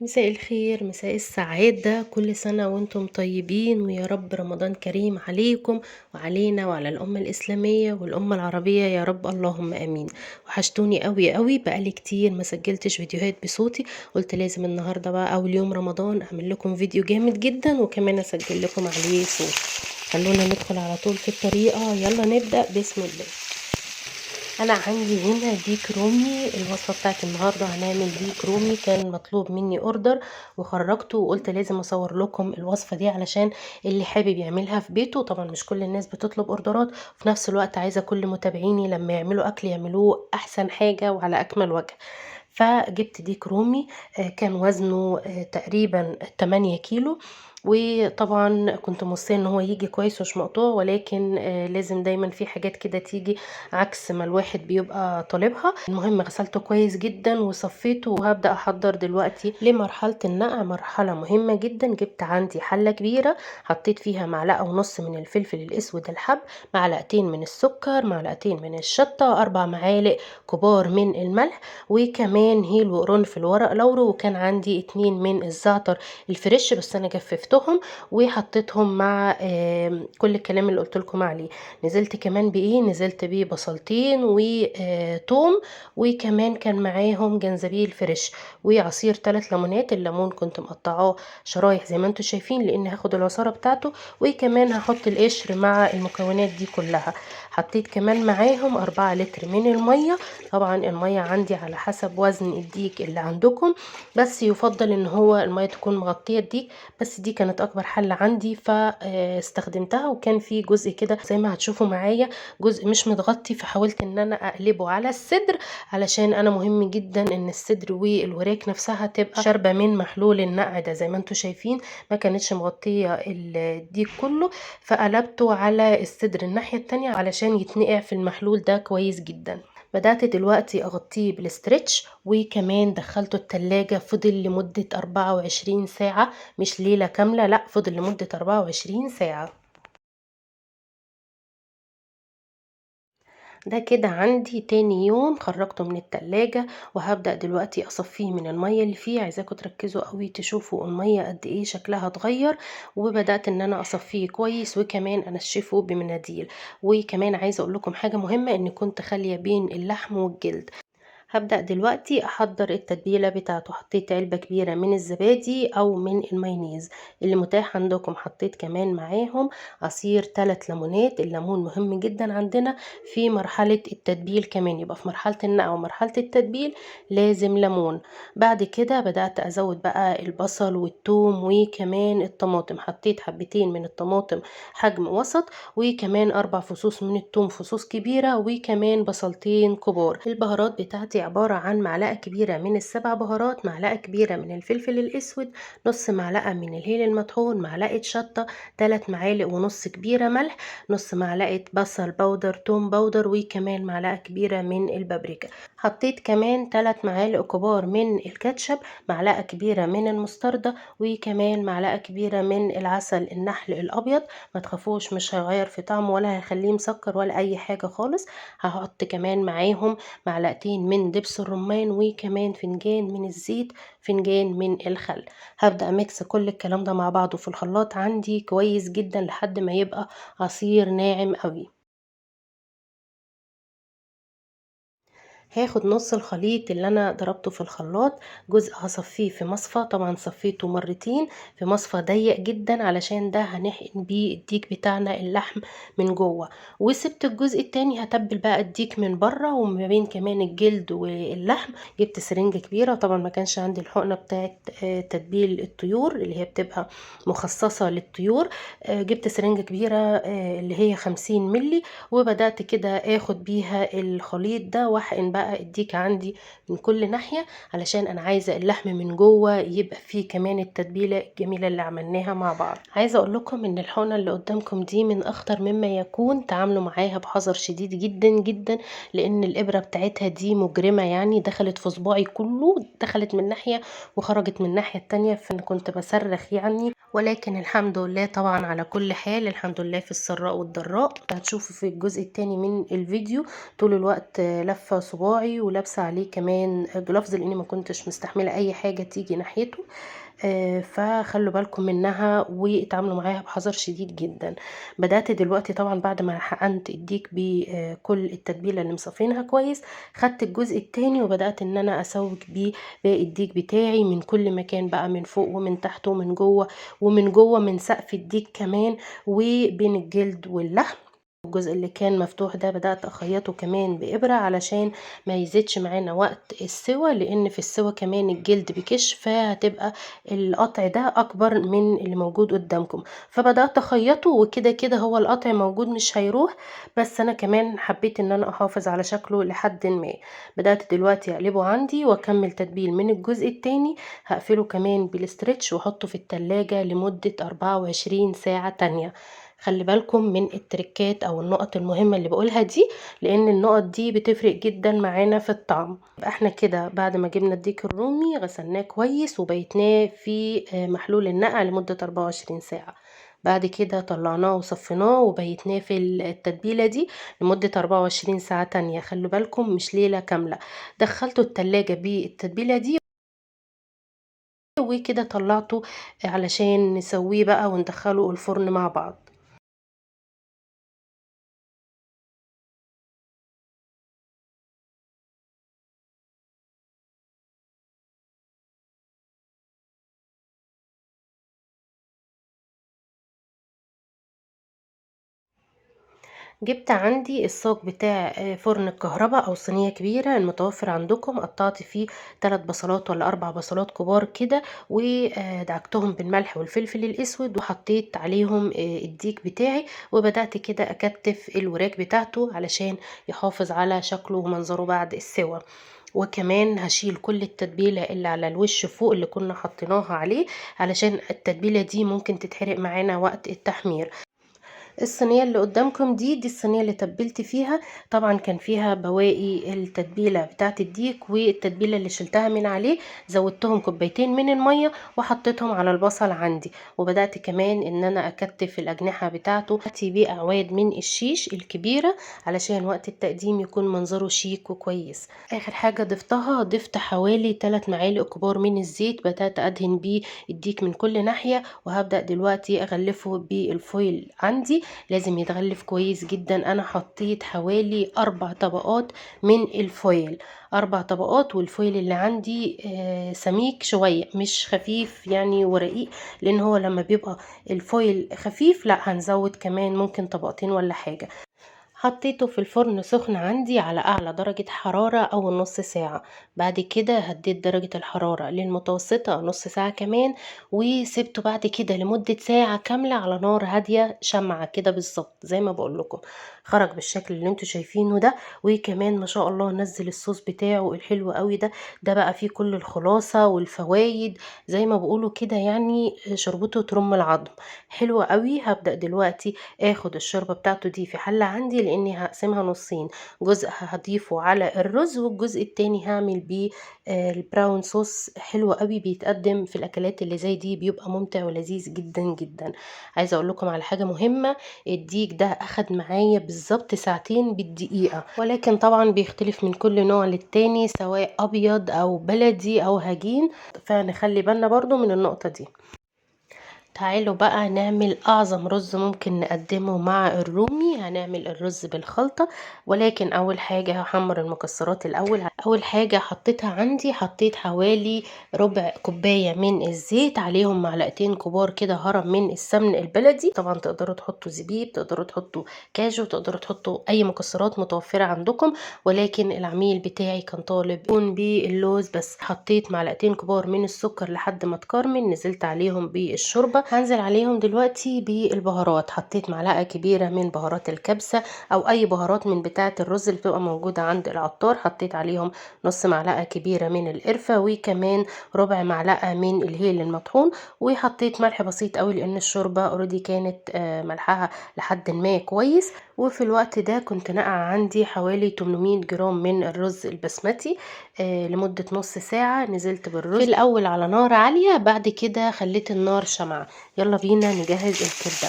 مساء الخير، مساء السعادة، كل سنة وانتم طيبين، ويا رب رمضان كريم عليكم وعلينا وعلى الأمة الإسلامية والأمة العربية يا رب، اللهم آمين. وحشتوني قوي قوي، بقالي كتير ما سجلتش فيديوهات بصوتي. قلت لازم النهاردة بقى أول يوم رمضان أعمل لكم فيديو جامد جدا وكمان أسجل لكم عليه صوت. خلونا ندخل على طول في الطريقة، يلا نبدأ بسم الله. انا عندي هنا ديك رومي. الوصفه بتاعت النهارده هنعمل ديك رومي، كان مطلوب مني اوردر وخرجته وقلت لازم اصور لكم الوصفه دي علشان اللي حابب يعملها في بيته. طبعا مش كل الناس بتطلب اوردرات، وفي نفس الوقت عايزه كل متابعيني لما يعملوا اكل يعملوه احسن حاجه وعلى اكمل وجه. فجبت ديك رومي، كان وزنه تقريبا 8 كيلو. وطبعا كنت موصيه ان هو يجي كويس ومش مقطوع، ولكن لازم دايما في حاجات كده تيجي عكس ما الواحد بيبقى طالبها. المهم غسلته كويس جدا وصفيته، وهبدأ احضر دلوقتي لمرحلة النقع، مرحلة مهمة جدا. جبت عندي حلة كبيرة، حطيت فيها معلقة ونص من الفلفل الاسود الحب، معلقتين من السكر، معلقتين من الشطة، 4 معالق كبار من الملح، وكمان هيل وقرنفل ورق لورو، وكان عندي 2 من الزعتر الفريش بس انا جففتهم وحطيتهم مع كل الكلام اللي قلت لكم عليه. نزلت كمان بايه، نزلت بيه بصلتين وتوم، وكمان كان معاهم جنزبيل فريش وعصير 3 ليمونات. الليمون كنت مقطعاه شرايح زي ما انتم شايفين لان هاخد العصاره بتاعته، وكمان هحط القشر مع المكونات دي كلها. حطيت كمان معاهم 4 لتر من الميه. طبعا الميه عندي على حسب وزن الديك اللي عندكم، بس يفضل ان هو الميه تكون مغطيه الديك. بس دي كانت اكبر حله عندي فاستخدمتها، وكان في جزء كده زي ما هتشوفوا معايا جزء مش متغطي، فحاولت ان انا اقلبه على الصدر علشان انا مهم جدا ان الصدر والوراك نفسها تبقى شاربه من محلول النقع ده. زي ما انتم شايفين ما كانتش مغطيه الديك كله، فقلبته على الصدر الناحيه التانية علشان يتنقع في المحلول ده كويس جدا. بدأت دلوقتي أغطيه بالاسترتش، وكمان دخلته التلاجة، فضل لمدة 24 ساعة، مش ليلة كاملة، لا فضل لمدة 24 ساعة. ده كده عندي تاني يوم خرجته من التلاجة، وهبدأ دلوقتي أصفيه من المية اللي فيه. عايزاكم تركزوا قوي تشوفوا المية قد ايه شكلها اتغير. وبدأت ان انا اصفيه كويس وكمان انشفه بمناديل. وكمان عايزة اقول لكم حاجة مهمة، ان كنت خالية بين اللحم والجلد. هبدأ دلوقتي أحضر التتبيلة بتاعته. حطيت علبة كبيرة من الزبادي أو من المايونيز اللي متاح عندكم. حطيت كمان معاهم عصير 3 ليمونات. الليمون مهم جدا عندنا في مرحلة التتبيل كمان، يبقى في مرحلة النقع ومرحلة التتبيل لازم ليمون. بعد كده بدأت أزود بقى البصل والثوم وكمان الطماطم. حطيت حبتين من الطماطم حجم وسط، وكمان 4 فصوص من الثوم فصوص كبيرة، وكمان بصلتين كبار. البهارات بتاعتي عبارة عن معلقة كبيرة من ال7 بهارات، معلقة كبيرة من الفلفل الأسود، نص معلقة من الهيل المطحون، معلقة شطة، 3 معالق ونص كبيرة ملح، نص معلقة بصل بودر، توم بودر، وكمان معلقة كبيرة من البابريكا. حطيت كمان 3 معالق كبار من الكاتشب، معلقة كبيرة من المستردة، وكمان معلقة كبيرة من العسل النحل الأبيض. ما تخافوش مش هيغير في طعمه ولا هيخليه مسكر ولا أي حاجة خالص. هحط كمان معاهم معلقتين من دبس الرمان، وكمان فنجان من الزيت، فنجان من الخل. هبدأ ميكس كل الكلام ده مع بعضه في الخلاط عندي كويس جدا لحد ما يبقى عصير ناعم قوي. هاخد نص الخليط اللي انا ضربته في الخلاط، جزء هصفيه في مصفى، طبعا صفيته مرتين في مصفى ضيق جدا علشان ده هنحقن بيه الديك بتاعنا اللحم من جوه، وسبت الجزء التاني هتبل بقى الديك من بره وما بين كمان الجلد واللحم. جبت سرنجة كبيرة، طبعا ما كانش عندي الحقنة بتاعت تتبيل الطيور اللي هي بتبقى مخصصة للطيور. جبت سرنجة كبيرة اللي هي 50 ملي، وبدأت كده اخد بيها الخليط ده واحقن بقى الديك عندي من كل ناحية، علشان انا عايزة اللحم من جوه يبقى فيه كمان التتبيلة الجميلة اللي عملناها مع بعض. عايزة اقول لكم ان الحقنة اللي قدامكم دي من اخطر مما يكون، تعاملوا معاها بحذر شديد جدا جدا، لان الابرة بتاعتها دي مجرمة، يعني دخلت في صباعي كله، دخلت من ناحية وخرجت من الناحية التانية، فانا كنت بصرخ يعني ولكن الحمد لله طبعا على كل حال، الحمد لله في السراء والضراء. هتشوفوا في الجزء التاني من الفيديو طول الوقت لفة صباعي ولابسة عليه كمان جلافز، لاني ما كنتش مستحملة اي حاجة تيجي ناحيته. فخلوا بالكم منها واتعاملوا معاها بحذر شديد جدا. بدأت دلوقتي طبعا بعد ما حقنت الديك بكل التتبيلة اللي مصفينها كويس، خدت الجزء التاني وبدأت ان انا اسوق بيه باقي الديك بتاعي من كل مكان بقى، من فوق ومن تحت ومن جوه ومن جوه من سقف الديك كمان، وبين الجلد واللحم. الجزء اللي كان مفتوح ده بدأت اخيطه كمان بإبرة علشان ما يزيدش معانا وقت السوى، لان في السوى كمان الجلد بكش، فهتبقى القطع ده اكبر من اللي موجود قدامكم. فبدأت اخيطه، وكده كده هو القطع موجود مش هيروح، بس انا كمان حبيت ان انا احافظ على شكله لحد ما. بدأت دلوقتي اقلبه عندي واكمل تتبيل من الجزء التاني. هقفله كمان بالاسترتش واحطه في التلاجة لمدة 24 ساعة تانية. خلي بالكم من التركات او النقط المهمة اللي بقولها دي، لان النقط دي بتفرق جدا معانا في الطعم. يبقى احنا كده بعد ما جبنا الديك الرومي غسلناه كويس وبيتناه في محلول النقع لمدة 24 ساعة. بعد كده طلعناه وصفيناه وبيتناه في التتبيلة دي لمدة 24 ساعة تانية. خلوا بالكم مش ليلة كاملة. دخلته التلاجة بالتتبيلة دي وكده طلعته علشان نسويه بقى وندخله الفرن مع بعض. جبت عندي الصاج بتاع فرن الكهرباء او صينيه كبيره المتوفر عندكم، قطعت فيه 3 بصلات ولا 4 بصلات كبار كده، ودعكتهم بالملح والفلفل الاسود وحطيت عليهم الديك بتاعي، وبدات كده اكتف الوراك بتاعته علشان يحافظ على شكله ومنظره بعد السوا. وكمان هشيل كل التتبيله اللي على الوش فوق اللي كنا حطيناها عليه، علشان التتبيله دي ممكن تتحرق معانا وقت التحمير. الصينية اللي قدامكم دي الصينية اللي تبلت فيها. طبعا كان فيها بواقي التتبيلة بتاعت الديك والتتبيلة اللي شلتها من عليه، زودتهم كوبايتين من المية وحطيتهم على البصل عندي. وبدأت كمان ان انا اكتف الاجنحة بتاعته باعواد من الشيش الكبيرة علشان وقت التقديم يكون منظره شيك وكويس. اخر حاجة ضفت حوالي 3 معالق كبار من الزيت، بدأت ادهن بيه الديك من كل ناحية. وهبدأ دلوقتي اغلفه بالفويل عندي، لازم يتغلف كويس جدا. انا حطيت حوالي 4 طبقات من الفويل، 4 طبقات. والفويل اللي عندي سميك شوية مش خفيف يعني ورقيق، لان هو لما بيبقى الفويل خفيف لا هنزود كمان ممكن طبقتين ولا حاجة. حطيته في الفرن سخن عندي على اعلى درجة حرارة اول نص ساعة. بعد كده هديت درجة الحرارة للمتوسطة نص ساعة كمان، وسبته بعد كده لمدة ساعة كاملة على نار هادية شمعة كده بالظبط زي ما بقول لكم. خرج بالشكل اللي انتوا شايفينه ده. وكمان ما شاء الله نزل الصوص بتاعه الحلو قوي ده. ده بقى فيه كل الخلاصة والفوايد زي ما بقولوا كده، يعني شربته ترم العظم. حلو قوي. هبدأ دلوقتي اخد الشوربة بتاعته دي في حلة عندي، لاني هقسمها نصين، جزء هضيفه على الرز والجزء التاني هعمل بيه البراون صوص. حلو قوي بيتقدم في الاكلات اللي زي دي، بيبقى ممتع ولذيذ جدا جدا. عايزه اقول لكم على حاجه مهمه، الديك ده اخد معايا بالظبط ساعتين بالدقيقه، ولكن طبعا بيختلف من كل نوع للتاني سواء ابيض او بلدي او هجين، فنخلي بالنا برضو من النقطه دي. تعالوا بقى نعمل اعظم رز ممكن نقدمه مع الرومي. هنعمل الرز بالخلطة، ولكن اول حاجة هحمر المكسرات الاول. اول حاجة حطيتها عندي، حطيت حوالي ربع كوباية من الزيت، عليهم معلقتين كبار كده هرم من السمن البلدي. طبعا تقدروا تحطوا زبيب، تقدروا تحطوا كاجو، تقدروا تحطوا اي مكسرات متوفرة عندكم، ولكن العميل بتاعي كان طالب يكون باللوز بس. حطيت معلقتين كبار من السكر لحد ما تكرمل، نزلت عليهم بالشوربة. هنزل عليهم دلوقتي بالبهارات. حطيت معلقة كبيرة من بهارات الكبسة او اي بهارات من بتاعة الرز اللي بتبقى موجودة عند العطار. حطيت عليهم نص معلقة كبيرة من القرفة، وكمان ربع معلقة من الهيل المطحون. وحطيت ملح بسيط قوي لان الشوربة اوريدي كانت ملحها لحد ما كويس. وفي الوقت ده كنت نقع عندي حوالي 800 جرام من الرز البسمتي لمدة نص ساعة. نزلت بالرز في الأول على نار عالية، بعد كده خليت النار شمعة. يلا بينا نجهز الكبدة.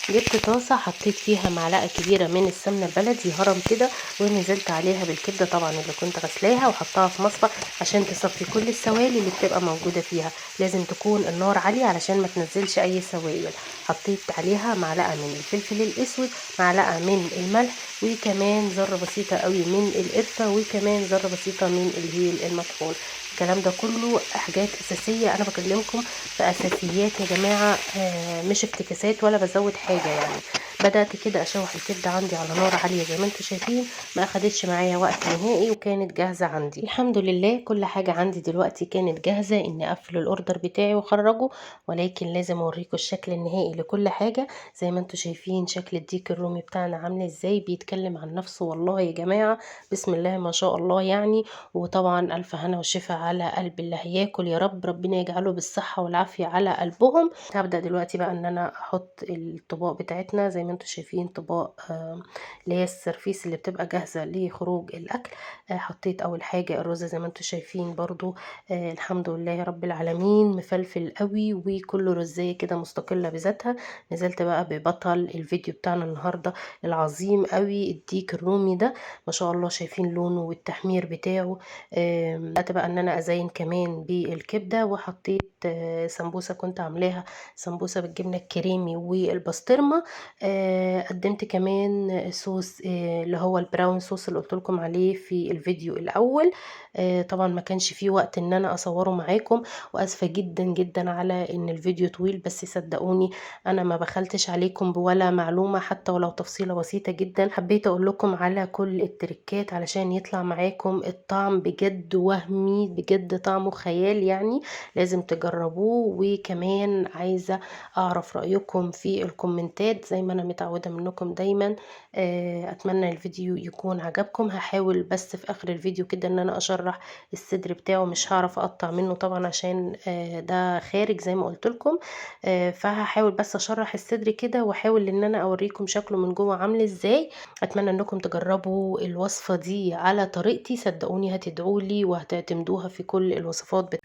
جبت طاسة حطيت فيها معلقة كبيرة من السمنة البلدي هرم كده، ونزلت عليها بالكبدة طبعا اللي كنت غسلاها وحطها في مصفى عشان تصفي كل السوائل اللي بتبقى موجودة فيها. لازم تكون النار عالية علشان ما تنزلش اي سوائل. حطيت عليها معلقة من الفلفل الاسود، معلقة من الملح، وكمان ذرة بسيطة قوي من القرفة، وكمان ذرة بسيطة من الهيل المطحون. الكلام ده كله حاجات اساسية، انا بكلمكم في اساسيات يا جماعة، مش افتكاسات ولا بزود حاجة يعني. بدأت كده اشوح الكبدة عندي على نار عالية زي ما انتم شايفين، ما اخدتش معايا وقت نهائي وكانت جاهزة عندي الحمد لله. كل حاجة عندي دلوقتي كانت جاهزة اني اقفل الاوردر بتاعي واخرجه، ولكن لازم اوريكم الشكل النهائي لكل حاجة. زي ما انتم شايفين شكل الديك الرومي بتاعنا عامل ازاي، بيتكلم عن نفسه والله يا جماعة، بسم الله ما شاء الله يعني. وطبعا الف هنا وشفا على قلب اللي هياكل، يا رب ربنا يجعله بالصحة والعافية على قلبهم. هبدأ دلوقتي بقى ان انا احط الطباق بتاعتنا زي ما انتم شايفين، طباق اللي هي السرفيس اللي بتبقى جاهزة لخروج الاكل. حطيت اول حاجة الرز زي ما انتم شايفين برضو، الحمد لله يا رب العالمين، مفلفل قوي وكل رزية كده مستقلة بذاتها. نزلت بقى ببطل الفيديو بتاعنا النهاردة العظيم قوي، الديك الرومي ده ما شاء الله، شايفين لونه والتحمير بتاعه. بدأت بقى ان انا ازين كمان بالكبدة، وحطيت سمبوسة كنت عاملاها، سمبوسة بالجبنة الكريمي والبسطرمة. قدمت كمان صوص اللي هو البراون صوص اللي قلت لكم عليه في الفيديو الاول. طبعا ما كانش فيه وقت ان انا اصوره معاكم، واسفة جدا جدا على ان الفيديو طويل، بس صدقوني انا ما بخلتش عليكم بولا معلومة حتى ولو تفصيلة بسيطة جدا. حبيت اقول لكم على كل التركات علشان يطلع معاكم الطعم بجد وهمي، بجد طعمه خيال يعني. لازم تجربوه. وكمان عايزة اعرف رأيكم في الكومنتات زي ما انا متعودة منكم دايما. اتمنى الفيديو يكون عجبكم. هحاول بس في اخر الفيديو كده ان انا اشرح الصدر بتاعه، مش هعرف اقطع منه طبعا عشان ده خارج زي ما قلت لكم. فهحاول بس اشرح الصدر كده، واحاول ان انا اوريكم شكله من جوه عامل ازاي. اتمنى انكم تجربوا الوصفة دي على طريقتي، صدقوني هتدعولي وهتعتمدوها في كل الوصفات